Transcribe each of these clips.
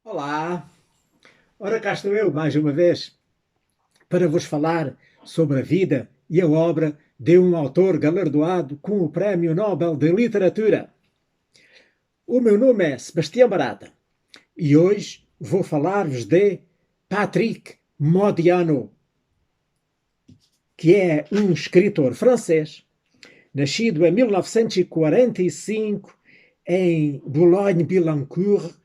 Olá, ora cá estou eu mais uma vez para vos falar sobre a vida e a obra de um autor galardoado com o Prémio Nobel de Literatura. O meu nome é Sebastião Barata e hoje vou falar-vos de Patrick Modiano, que é um escritor francês, nascido em 1945 em Boulogne-Billancourt,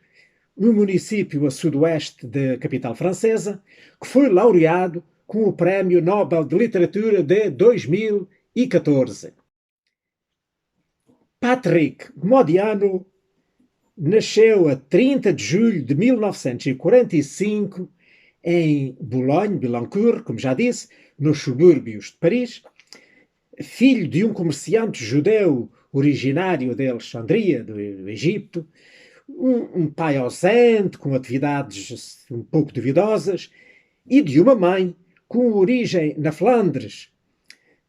no município a sudoeste da capital francesa, que foi laureado com o Prémio Nobel de Literatura de 2014. Patrick Modiano nasceu a 30 de julho de 1945 em Boulogne-Billancourt, como já disse, nos subúrbios de Paris, filho de um comerciante judeu originário de Alexandria, do Egito, um pai ausente, com atividades um pouco duvidosas, e de uma mãe com origem na Flandres,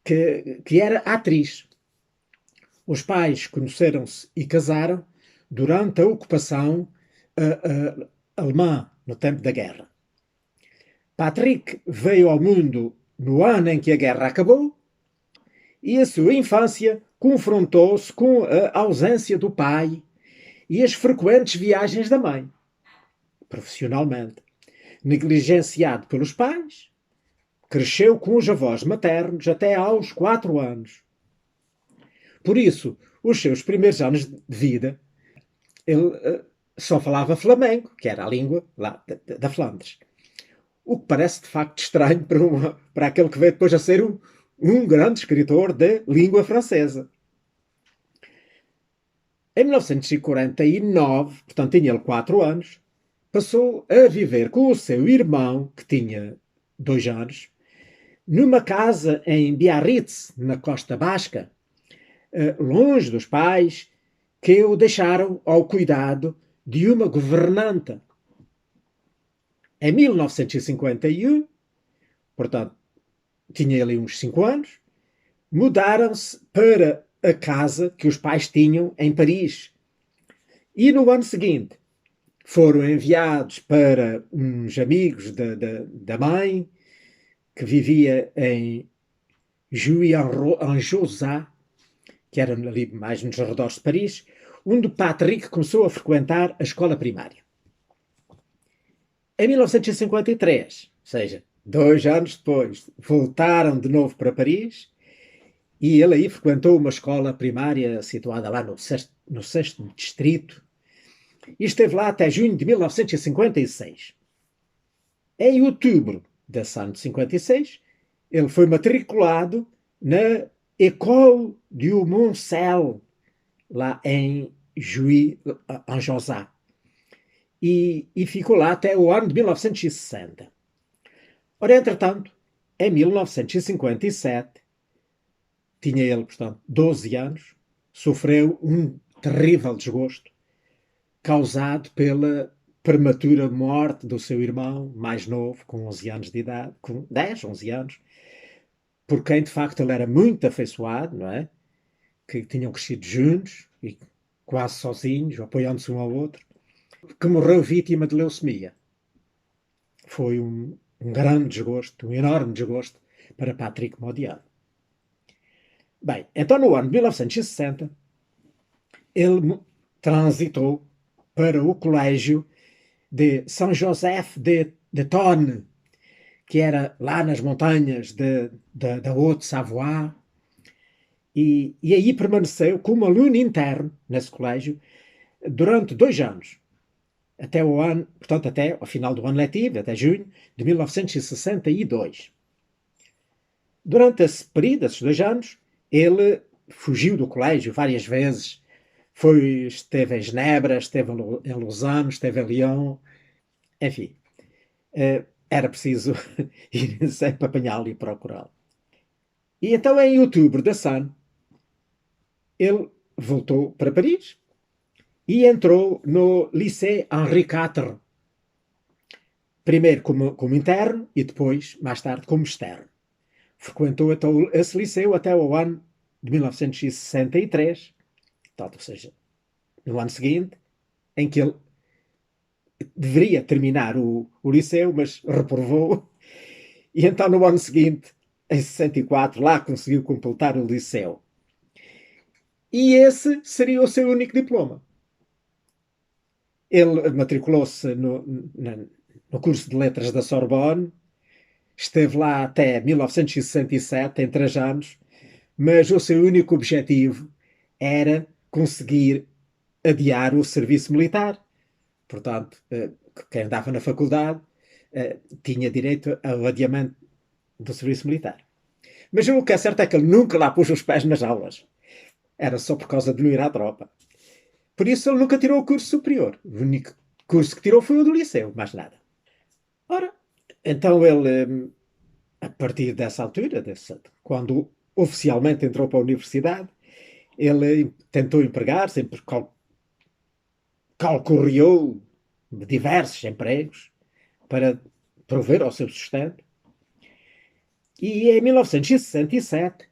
que era atriz. Os pais conheceram-se e casaram durante a ocupação alemã, no tempo da guerra. Patrick veio ao mundo no ano em que a guerra acabou e a sua infância confrontou-se com a ausência do pai e as frequentes viagens da mãe, profissionalmente. Negligenciado pelos pais, cresceu com os avós maternos até aos 4 anos. Por isso, os seus primeiros anos de vida, ele só falava flamengo, que era a língua lá da Flandres. O que parece de facto estranho para aquele que veio depois a ser um grande escritor de língua francesa. Em 1949, portanto tinha ele 4 anos, passou a viver com o seu irmão, que tinha 2 anos, numa casa em Biarritz, na Costa Basca, longe dos pais, que o deixaram ao cuidado de uma governanta. Em 1951, portanto, tinha ele uns 5 anos, mudaram-se para a casa que os pais tinham em Paris. E no ano seguinte foram enviados para uns amigos da mãe, que vivia em Jouy-en-Josas, que era ali mais nos arredores de Paris, onde Patrick começou a frequentar a escola primária. Em 1953, ou seja, 2 anos depois, voltaram de novo para Paris e ele aí frequentou uma escola primária situada lá no sexto distrito e esteve lá até junho de 1956. Em outubro desse ano de 56, ele foi matriculado na École du Montcel, lá em Jouy-en-Josas. E ficou lá até o ano de 1960. Ora, entretanto, em 1957, tinha ele, portanto, 12 anos, sofreu um terrível desgosto causado pela prematura morte do seu irmão mais novo, com 11 anos de idade, com 10, 11 anos, por quem de facto ele era muito afeiçoado, não é? Que tinham crescido juntos e quase sozinhos, apoiando-se um ao outro, que morreu vítima de leucemia. Foi um grande desgosto, um enorme desgosto para Patrick Modiano. Bem, então no ano de 1960, ele transitou para o colégio de Saint-Joseph de Tonne, que era lá nas montanhas da Haute-Savoie, e aí permaneceu como aluno interno nesse colégio durante 2 anos, até o ano, portanto, até ao final do ano letivo, até junho de 1962. Durante esse período, esses 2 anos, ele fugiu do colégio várias vezes. Esteve em Genebra, esteve em Lausanne, esteve em Lyon, enfim. Era preciso ir sempre apanhá-lo e procurá-lo. E então, em outubro desse ano, ele voltou para Paris e entrou no Lycée Henri IV, primeiro como interno e depois, mais tarde, como externo. Frequentou então esse liceu até o ano de 1963, portanto, ou seja, no ano seguinte, em que ele deveria terminar o liceu, mas reprovou. E então, no ano seguinte, em 64, lá conseguiu completar o liceu. E esse seria o seu único diploma. Ele matriculou-se no curso de Letras da Sorbonne, esteve lá até 1967, em 3 anos, mas o seu único objetivo era conseguir adiar o serviço militar. Portanto, quem andava na faculdade tinha direito ao adiamento do serviço militar. Mas o que é certo é que ele nunca lá pôs os pés nas aulas. Era só por causa de não ir à tropa. Por isso ele nunca tirou o curso superior. O único curso que tirou foi o do liceu, mais nada. Ora, então ele, a partir dessa altura, quando oficialmente entrou para a universidade, ele tentou empregar, sempre calcorreou diversos empregos para prover ao seu sustento. E em 1967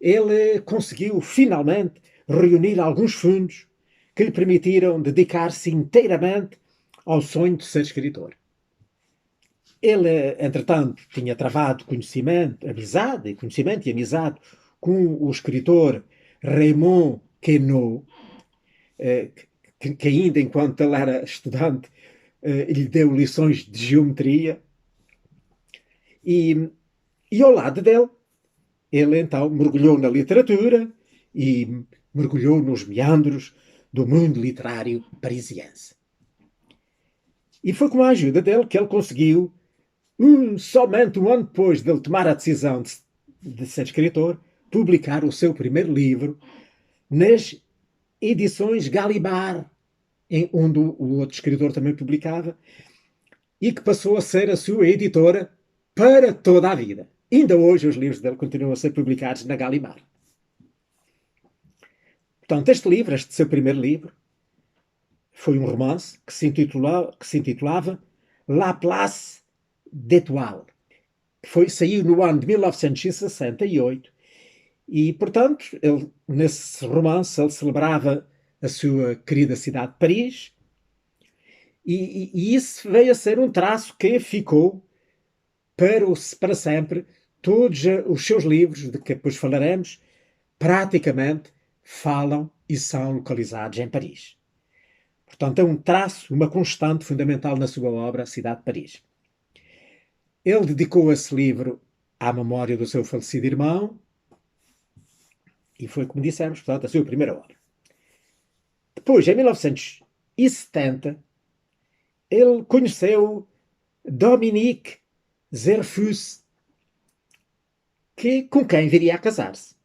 ele conseguiu finalmente reunir alguns fundos que lhe permitiram dedicar-se inteiramente ao sonho de ser escritor. Ele, entretanto, tinha travado amizade e amizade com o escritor Raymond Queneau, que ainda enquanto ele era estudante lhe deu lições de geometria. E ao lado dele, ele então mergulhou na literatura e mergulhou nos meandros do mundo literário parisiense. E foi com a ajuda dele que ele conseguiu, somente um ano depois de ele tomar a decisão de ser escritor, publicar o seu primeiro livro nas edições Gallimard, onde o outro escritor também publicava, e que passou a ser a sua editora para toda a vida. Ainda hoje os livros dele continuam a ser publicados na Gallimard. Portanto, este seu primeiro livro, foi um romance que se intitulava La Place d'Étoile, que saiu no ano de 1968 e, portanto, nesse romance ele celebrava a sua querida cidade de Paris e isso veio a ser um traço que ficou para sempre. Todos os seus livros, de que depois falaremos, praticamente falam e são localizados em Paris. Portanto, é um traço, uma constante fundamental na sua obra, a cidade de Paris. Ele dedicou esse livro à memória do seu falecido irmão e foi, como dissemos, portanto, a sua primeira obra. Depois, em 1970, ele conheceu Dominique Zerfus, com quem viria a casar-se,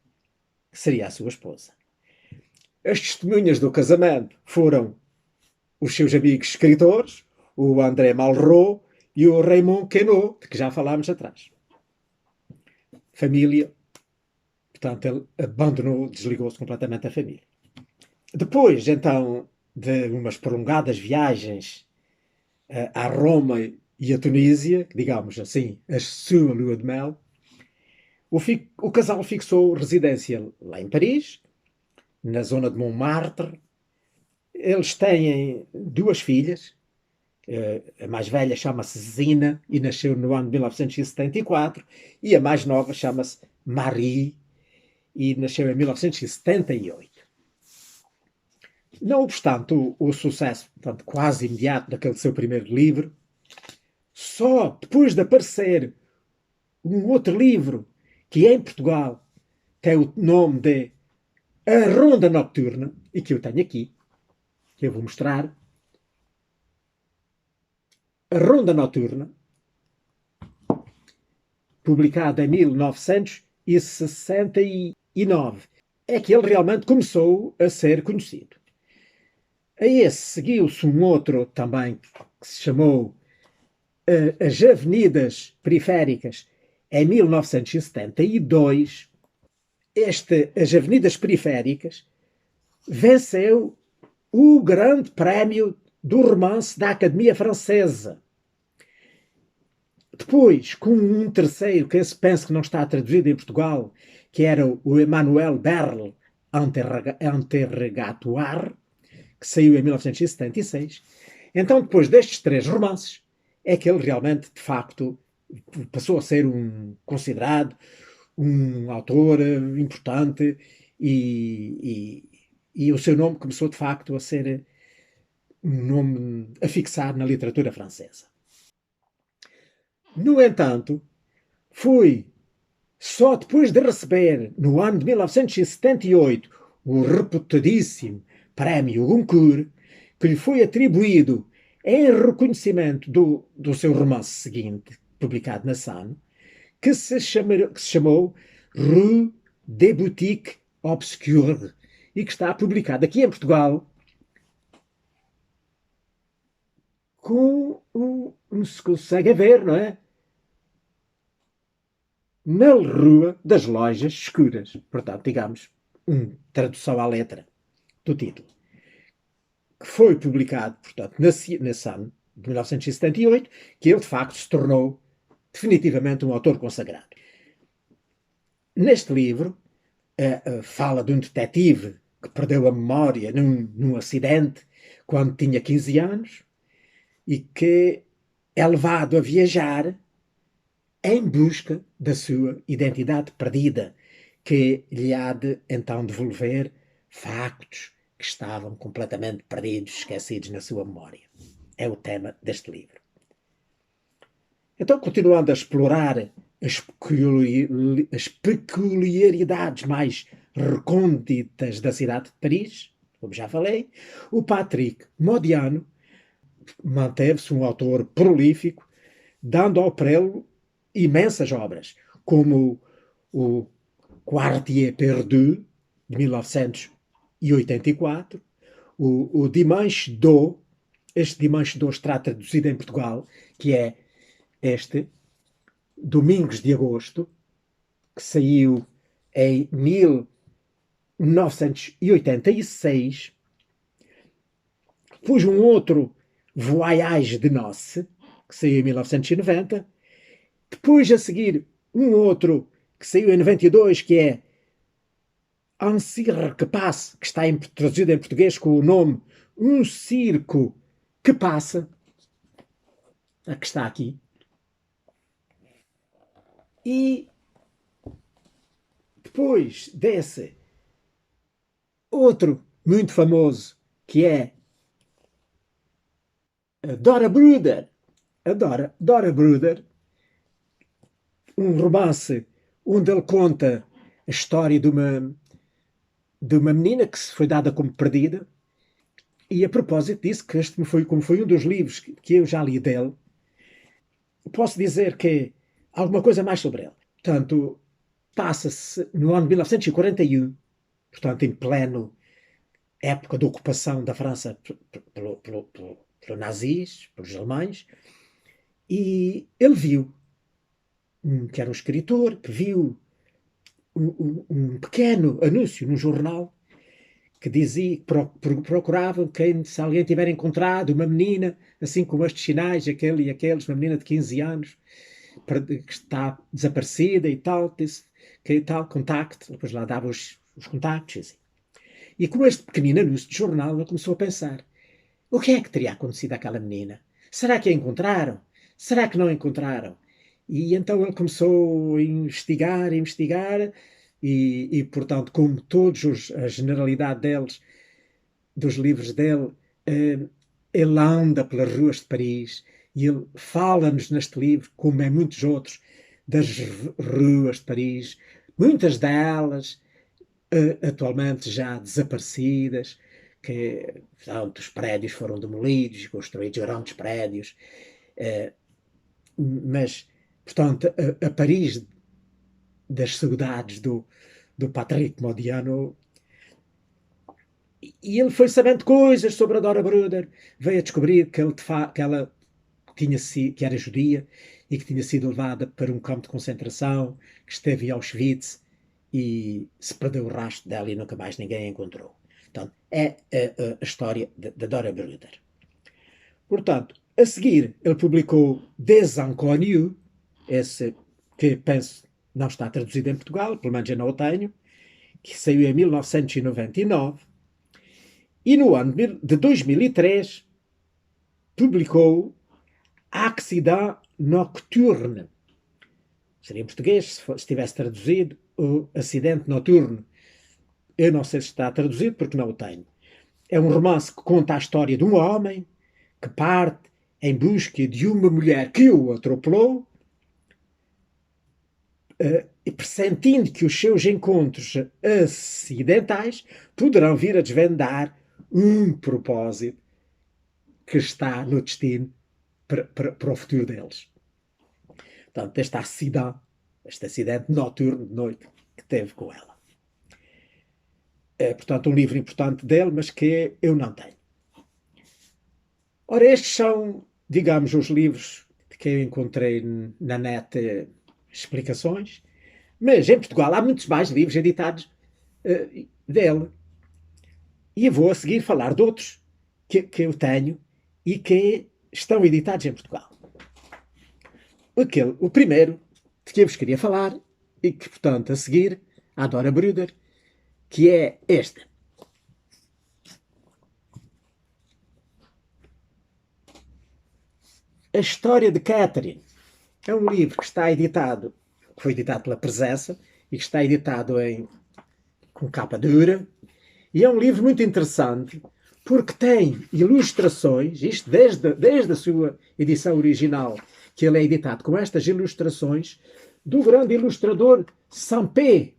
que seria a sua esposa. As testemunhas do casamento foram os seus amigos escritores, o André Malraux e o Raymond Queneau, de que já falámos atrás. Família, portanto, ele abandonou, desligou-se completamente da família. Depois, então, de umas prolongadas viagens a Roma e a Tunísia, digamos assim, a sua lua de mel, o casal fixou residência lá em Paris, na zona de Montmartre. Eles têm 2 filhas. A mais velha chama-se Zina e nasceu no ano de 1974, e a mais nova chama-se Marie e nasceu em 1978. Não obstante o sucesso, portanto, quase imediato daquele seu primeiro livro, só depois de aparecer um outro livro que em Portugal tem o nome de A Ronda Nocturna, e que eu tenho aqui, que eu vou mostrar. A Ronda Noturna, publicado em 1969, é que ele realmente começou a ser conhecido. A esse seguiu-se um outro também que se chamou As Avenidas Periféricas, em 1972. As Avenidas Periféricas venceu o grande prémio do romance da Academia Francesa. Depois, com um terceiro, que esse penso que não está traduzido em Portugal, que era o Emmanuel Berle Interrogatoire, que saiu em 1976, Então, depois destes 3 romances, é que ele realmente, de facto, passou a ser considerado um autor importante e o seu nome começou, de facto, a ser um nome a fixar na literatura francesa. No entanto, foi só depois de receber, no ano de 1978, o reputadíssimo Prémio Goncourt, que lhe foi atribuído em reconhecimento do seu romance seguinte, publicado na Sun, que se chamou Rue des Boutiques Obscures e que está publicado aqui em Portugal com não se consegue ver, não é? Na Rua das Lojas Escuras. Portanto, digamos, tradução à letra do título. Que foi publicado, portanto, na Sun, de 1978, que ele, de facto, se tornou definitivamente um autor consagrado. Neste livro, fala de um detetive que perdeu a memória num acidente quando tinha 15 anos e que é levado a viajar em busca da sua identidade perdida, que lhe há de então devolver factos que estavam completamente perdidos, esquecidos na sua memória. É o tema deste livro. Então, continuando a explorar as peculiaridades mais recônditas da cidade de Paris, como já falei, o Patrick Modiano manteve-se um autor prolífico, dando ao prelo imensas obras, como o Quartier Perdu, de 1984, o Dimanche d'Eau, este Dimanche d'Eau está traduzido em Portugal, que é este, Domingos de Agosto, que saiu em 1986. Depois um outro, Voyage de Noce, que saiu em 1990. Depois, a seguir, um outro que saiu em 92, que é Un Cirque Passe, que está traduzido em português com o nome Um Circo que Passa, que está aqui. E depois desse outro muito famoso, que é Dora Bruder. Dora Bruder, um romance onde ele conta a história de uma menina que se foi dada como perdida. E a propósito disso, que este como foi um dos livros que eu já li dele, posso dizer que alguma coisa mais sobre ele. Portanto, passa-se no ano de 1941, portanto, em pleno época de ocupação da França pelos nazis, pelos alemães, e ele viu, que era um escritor, que viu um pequeno anúncio num jornal que dizia que procuravam se alguém tiver encontrado uma menina, assim como estes sinais, aquele e aqueles, uma menina de 15 anos, que está desaparecida e tal, que tal, contacte, depois lá dava os contactos, assim. E com este pequenino anúncio de jornal, ele começou a pensar, o que é que teria acontecido àquela menina? Será que a encontraram? Será que não a encontraram? E então ele começou a investigar, portanto, como todos a generalidade dos livros dele, ele anda pelas ruas de Paris e ele fala-nos neste livro, como em muitos outros, das ruas de Paris, muitas delas atualmente já desaparecidas, que portanto, os prédios foram demolidos e construídos grandes prédios, mas, portanto, a Paris das saudades do Patrick Modiano. E ele foi sabendo coisas sobre a Dora Bruder, veio a descobrir que ela que era judia e que tinha sido levada para um campo de concentração, que esteve em Auschwitz e se perdeu o rastro dela e nunca mais ninguém a encontrou. Portanto, é a história da Dora Bruder. Portanto, a seguir, ele publicou Des Inconnus, esse que penso não está traduzido em Portugal, pelo menos eu não o tenho, que saiu em 1999. E no ano de 2003 publicou Accident Nocturne. Seria em português, se tivesse traduzido, o Acidente Noturno. Eu não sei se está traduzido porque não o tenho. É um romance que conta a história de um homem que parte em busca de uma mulher que o atropelou, e pressentindo que os seus encontros acidentais poderão vir a desvendar um propósito que está no destino para o futuro deles. Portanto, este acidente noturno de noite que teve com ela. É, portanto, um livro importante dele, mas que eu não tenho. Ora, estes são, digamos, os livros que eu encontrei na net, explicações, mas em Portugal há muitos mais livros editados dele. E eu vou a seguir falar de outros que eu tenho e que estão editados em Portugal. O primeiro de que eu vos queria falar, e que, portanto, a seguir, a Dora Bruder, que é este. A História de Catherine. É um livro que está editado, que foi editado pela Presença, e que está editado com capa dura, e é um livro muito interessante, porque tem ilustrações, isto desde a sua edição original, que ele é editado com estas ilustrações, do grande ilustrador Sampé.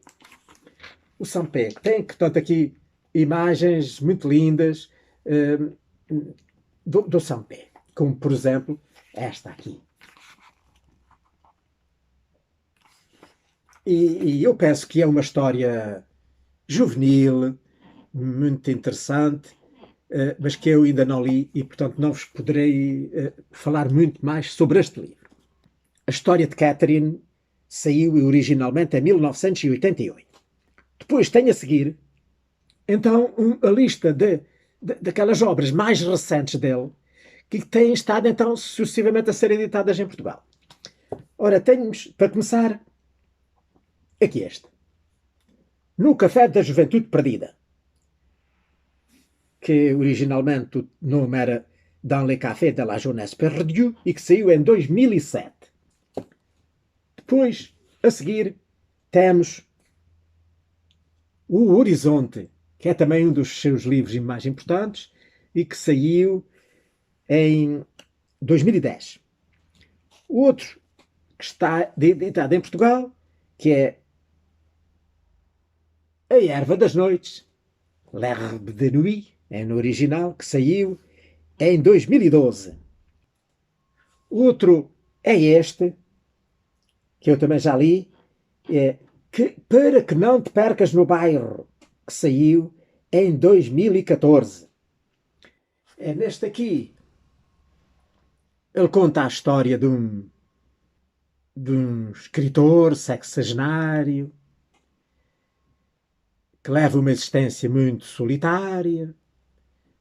O Sampé tem, portanto, aqui imagens muito lindas do Sampé, como, por exemplo, esta aqui. E eu penso que é uma história juvenil, muito interessante, mas que eu ainda não li e, portanto, não vos poderei falar muito mais sobre este livro. A História de Catherine saiu originalmente em 1988. Depois tem a seguir, então, a lista daquelas obras mais recentes dele, que têm estado, então, sucessivamente a ser editadas em Portugal. Ora, temos, para começar, aqui este. No Café da Juventude Perdida, que originalmente o nome era Dans le Café de la Jeunesse Perdue e que saiu em 2007. Depois, a seguir, temos O Horizonte, que é também um dos seus livros mais importantes e que saiu em 2010. O outro que está editado em Portugal, que é A Erva das Noites, L'Herbe de Nuit, é no original, que saiu em 2012. O outro é este, que eu também já li, Para que não te percas no bairro, que saiu em 2014. É neste aqui. Ele conta a história de um escritor sexagenário que leva uma existência muito solitária.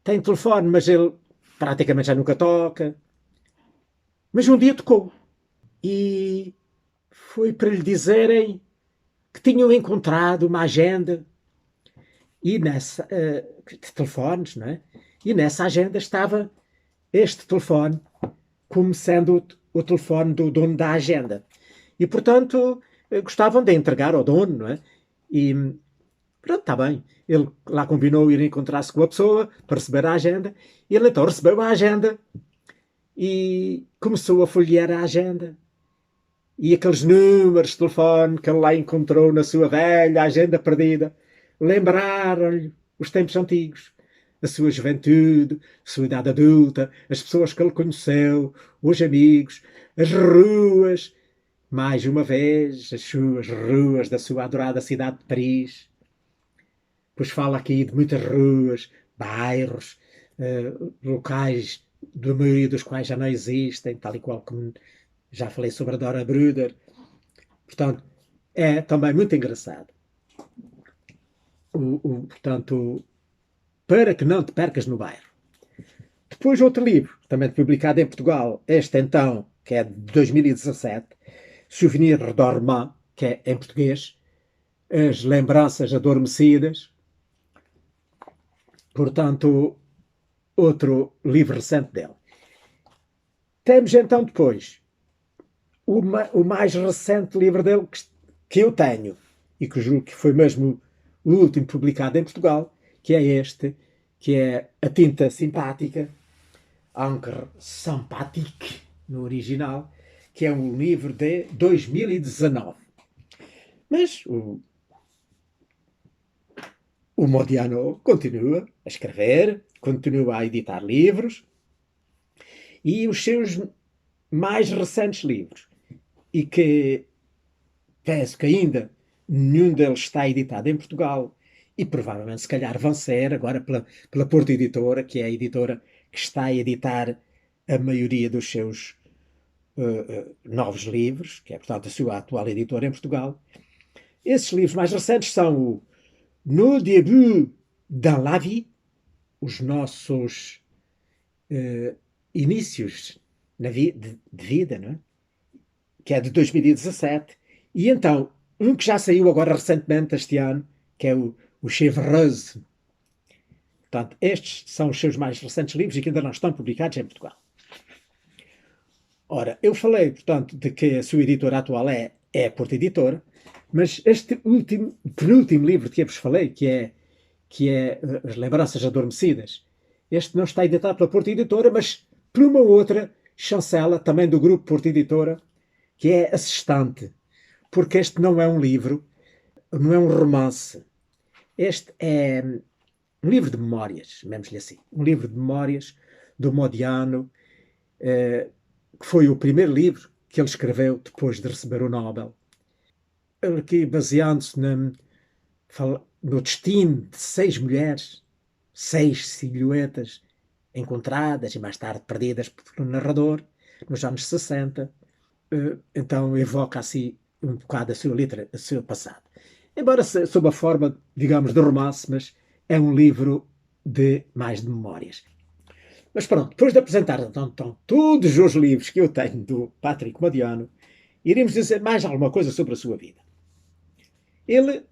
Tem telefone, mas ele praticamente já nunca toca. Mas um dia tocou. E foi para lhe dizerem que tinham encontrado uma agenda e nessa, de telefones, não é? E nessa agenda estava este telefone como sendo o telefone do dono da agenda. E, portanto, gostavam de entregar ao dono, não é? E pronto, está bem. Ele lá combinou ir encontrar-se com a pessoa para receber a agenda. E ele então recebeu a agenda e começou a folhear a agenda. E aqueles números de telefone que ele lá encontrou na sua velha agenda perdida lembraram-lhe os tempos antigos, a sua juventude, a sua idade adulta, as pessoas que ele conheceu, os amigos, as ruas, mais uma vez, as suas ruas da sua adorada cidade de Paris. Pois fala aqui de muitas ruas, bairros, locais, da maioria dos quais já não existem, tal e qual como já falei sobre a Dora Bruder. Portanto, é também muito engraçado. Portanto, Para que não te percas no bairro. Depois outro livro, também publicado em Portugal, este então, que é de 2017, Souvenir Dormant, que é em português, As Lembranças Adormecidas. Portanto, outro livro recente dele. Temos então depois o mais recente livro dele que eu tenho, e que julgo que foi mesmo o último publicado em Portugal, que é este, que é A Tinta Simpática, Encre Sympathique, no original, que é um livro de 2019. Mas o Modiano continua a escrever, continua a editar livros, e os seus mais recentes livros, e que penso que ainda nenhum deles está editado em Portugal, e provavelmente se calhar vão ser agora pela Porto Editora, que é a editora que está a editar a maioria dos seus novos livros, que é portanto a sua atual editora em Portugal. Esses livros mais recentes são o No Début dans la Vie, os nossos inícios de vida, não é? Que é de 2017, e então um que já saiu agora recentemente este ano, que é o Chevreuse. Portanto, estes são os seus mais recentes livros e que ainda não estão publicados em Portugal. Ora, eu falei, portanto, de que a sua editora atual é a Porto Editora, mas este penúltimo livro que eu vos falei, que é As Lembranças Adormecidas, este não está editado pela Porto Editora, mas por uma outra chancela, também do grupo Porto Editora, que é Assistante, porque este não é um livro, não é um romance. Este é um livro de memórias, chamemos-lhe assim. Um livro de memórias do Modiano, que foi o primeiro livro que ele escreveu depois de receber o Nobel. Ele aqui baseando-se no destino de 6 mulheres, 6 silhuetas encontradas e mais tarde perdidas pelo narrador, nos anos 60. Então evoca assim um bocado a sua letra, o seu passado. Embora sob a forma, digamos, de romance, mas é um livro mais de memórias. Mas pronto, depois de apresentar então todos os livros que eu tenho do Patrick Modiano, iremos dizer mais alguma coisa sobre a sua vida. Ele,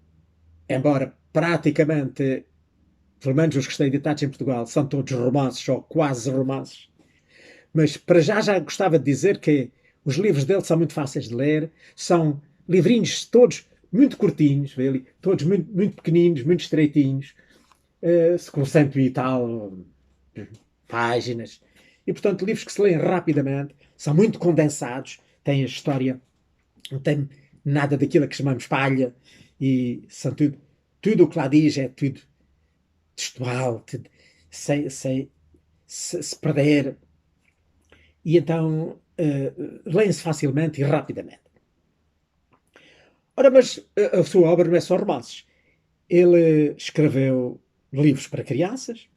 embora praticamente, pelo menos os que estão editados em Portugal, são todos romances ou quase romances, mas para já gostava de dizer que os livros dele são muito fáceis de ler, são livrinhos todos muito curtinhos, todos muito pequeninos, muito estreitinhos, com cento e tal páginas. E, portanto, livros que se leem rapidamente, são muito condensados, têm a história, não tem nada daquilo que chamamos palha, e são tudo o que lá diz é tudo textual, tudo, sem se perder. E então leem-se facilmente e rapidamente. Ora, mas a sua obra não é só romances. Ele escreveu livros para crianças.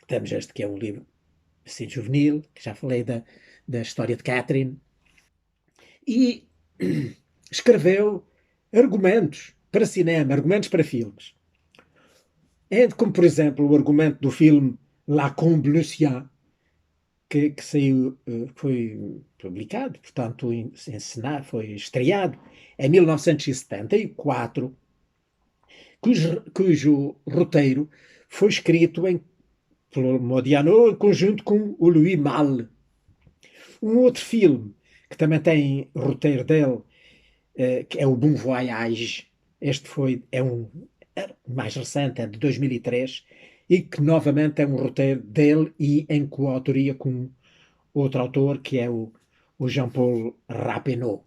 Temos este que é um livro assim, juvenil, que já falei da história de Catherine. E escreveu argumentos para cinema, argumentos para filmes. Como, por exemplo, o argumento do filme La Combe Lucien, que saiu, foi publicado, portanto, encenado, foi estreado em 1974, cujo roteiro foi escrito pelo Modiano em conjunto com o Louis Malle. Um outro filme que também tem roteiro dele, que é o Bon Voyage. Este é mais recente, é de 2003, e que novamente é um roteiro dele e em coautoria com outro autor, que é o Jean-Paul Rappeneau.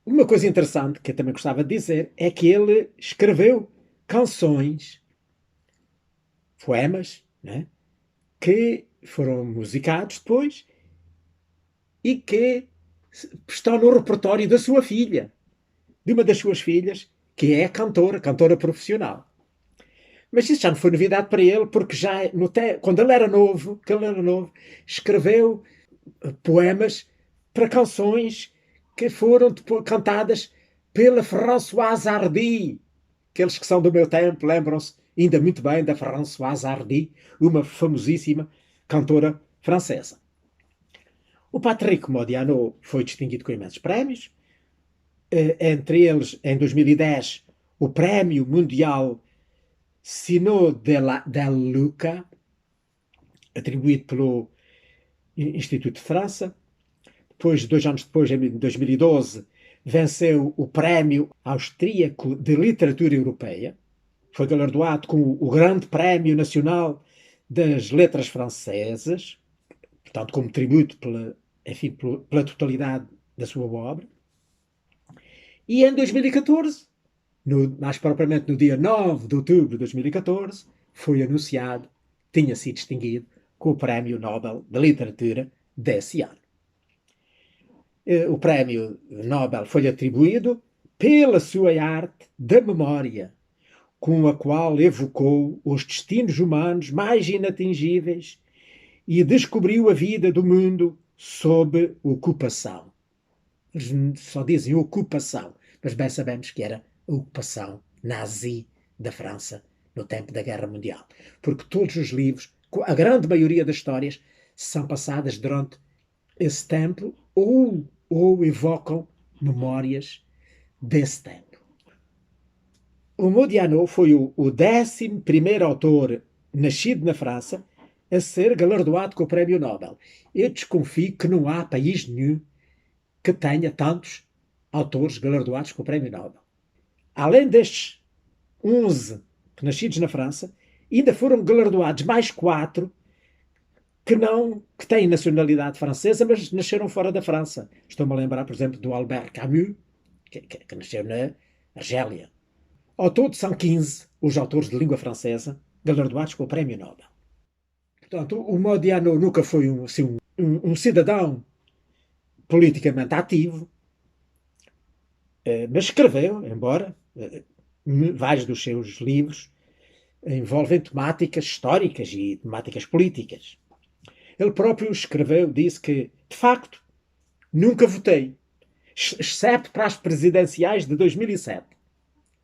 Uma coisa interessante que eu também gostava de dizer é que ele escreveu canções, poemas, né, que foram musicados depois e que estão no repertório da sua filha, de uma das suas filhas, que é cantora profissional. Mas isso já não foi novidade para ele, porque já quando ele era novo, escreveu poemas para canções que foram cantadas pela Françoise Hardy. Aqueles que são do meu tempo lembram-se ainda muito bem da Françoise Hardy, uma famosíssima cantora francesa. O Patrick Modiano foi distinguido com imensos prémios, entre eles, em 2010, o Prémio Mundial Sino del Luca, atribuído pelo Instituto de França. Depois, 2 anos depois, em 2012, venceu o Prémio Austríaco de Literatura Europeia. Foi galardoado com o Grande Prémio Nacional das Letras Francesas, portanto, como tributo enfim, pela totalidade da sua obra. E em 2014, mais propriamente no dia 9 de outubro de 2014, foi anunciado, tinha sido distinguido com o Prémio Nobel da Literatura desse ano. O Prémio Nobel foi atribuído pela sua arte da memória, com a qual evocou os destinos humanos mais inatingíveis e descobriu a vida do mundo sob ocupação. Eles só dizem ocupação, mas bem sabemos que era a ocupação nazi da França no tempo da Guerra Mundial. Porque todos os livros, a grande maioria das histórias, são passadas durante esse tempo ou evocam memórias desse tempo. O Modiano foi o 11º autor nascido na França a ser galardoado com o Prémio Nobel. Eu desconfio que não há país nenhum que tenha tantos autores galardoados com o Prémio Nobel. Além destes 11 nascidos na França, ainda foram galardoados mais 4 que têm nacionalidade francesa, mas nasceram fora da França. Estou-me a lembrar, por exemplo, do Albert Camus, que nasceu na Argélia. Ao todo são 15 os autores de língua francesa galardoados com o Prémio Nobel. Portanto, o Modiano nunca foi um cidadão politicamente ativo, mas escreveu, embora vários dos seus livros envolvem temáticas históricas e temáticas políticas. Ele próprio escreveu, disse que, de facto, nunca votei, exceto para as presidenciais de 2007.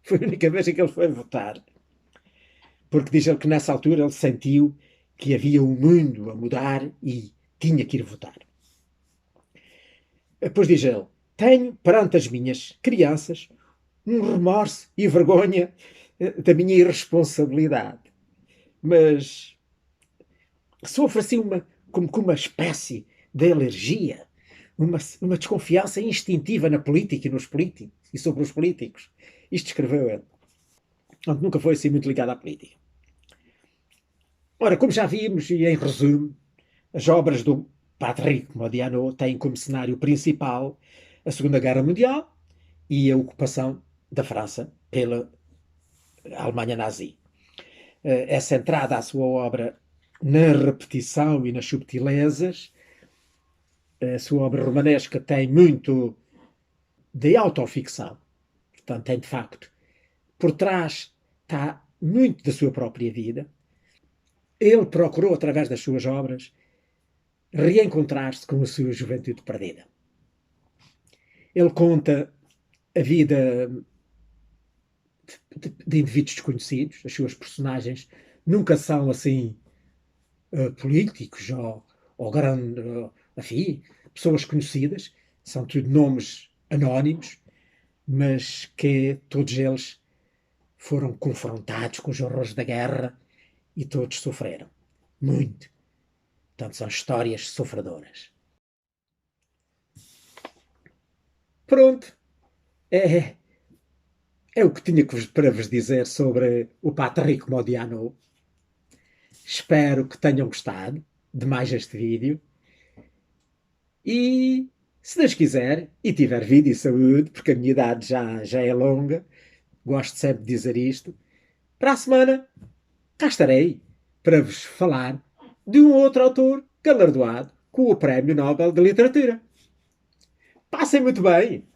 Foi a única vez em que ele foi votar. Porque diz ele que nessa altura ele sentiu que havia um mundo a mudar e tinha que ir votar. Depois diz ele, tenho perante as minhas crianças um remorso e vergonha da minha irresponsabilidade. Mas sofro assim como uma espécie de alergia, uma desconfiança instintiva na política e nos políticos e sobre os políticos. Isto escreveu ele. Portanto, nunca foi assim muito ligado à política. Ora, como já vimos, e em resumo, as obras do Patrick Modiano têm como cenário principal a Segunda Guerra Mundial e a ocupação da França pela Alemanha nazi. É centrada a sua obra na repetição e nas subtilezas. A sua obra romanesca tem muito de autoficção. Portanto, tem de facto, por trás está muito da sua própria vida. Ele procurou, através das suas obras, reencontrar-se com a sua juventude perdida. Ele conta a vida de indivíduos desconhecidos. As suas personagens nunca são assim políticos ou enfim, pessoas conhecidas. São tudo nomes anónimos, mas que todos eles foram confrontados com os horrores da guerra e todos sofreram. Muito. Portanto, são histórias sofredoras. Pronto. É o que tinha para vos dizer sobre o Patrick Modiano. Espero que tenham gostado de mais este vídeo. E, se Deus quiser, e tiver vida e saúde, porque a minha idade já é longa, gosto sempre de dizer isto, para a semana cá estarei para vos falar de um outro autor galardoado com o Prémio Nobel de Literatura. Passem muito bem!